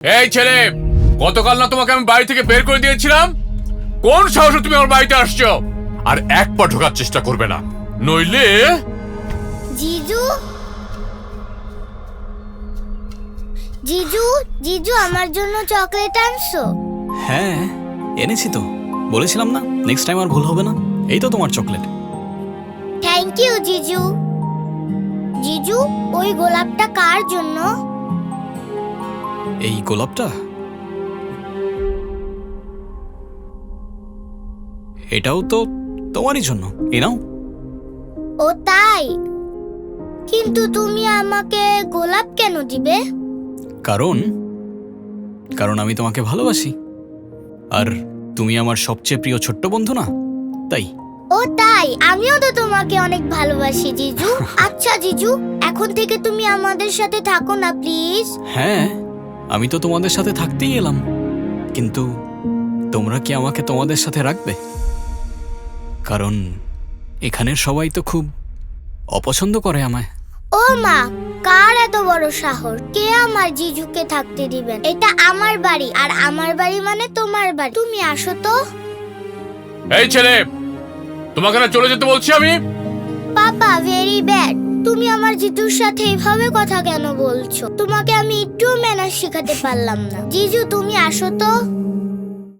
এই ছেলে, গতকাল না তোমাকে আমি বাড়ি থেকে বের করে দিয়েছিলাম? কোন সাহসে তুমি আমার বাড়িতে আসছো? আর এক পা ঢোকার চেষ্টা করবে না, নইলে। জিজু, জিজু, জিজু আমার জন্য চকলেট আনছো? হ্যাঁ এনেছি তো, বলেছিলাম না নেক্সট টাইম আর ভুল হবে না। এই তো তোমার চকলেট। থ্যাংক ইউ জিজু। জিজু, ওই গোলাপটা কার জন্য? এই গোলাপটা এটাও তো তোমারই জন্য, এই নাও। ও তাই? কিন্তু তুমি আমাকে গোলাপ কেন দিবে? কারণ কারণ আমি তোমাকে ভালোবাসি, আর তুমি আমার সবচেয়ে প্রিয় ছোট্ট বন্ধু না, তাই। ও তাই, আমিও তো তোমাকে অনেক ভালোবাসি জিজু। আচ্ছা জিজু, এখন থেকে তুমি আমাদের সাথে থাকো না প্লিজ। হ্যাঁ, আমি তো তোমাদের সাথে থাকতেই এলাম, কিন্তু তোমরা কি আমাকে তোমাদের সাথে রাখবে? কারণ এখানের সবাই তো খুব অপছন্দ করে আমায়। ও মা, কার এত বড় সাহস? কে আমার জিজুকে থাকতে দিবেন? এটা আমার বাড়ি, আর আমার বাড়ি মানে তোমার বাড়ি। তুমি আসো তো। এই ছেলে, তোমাকে না চলে যেতে বলছি আমি? পাপা, ভেরি ব্যাড। তুমি আমার জিজুর সাথে এইভাবে কথা কেন বলছো? তোমাকে আমি একটু ম্যানার্স শেখাতে পারলাম না। জিজু তুমি আসো তো।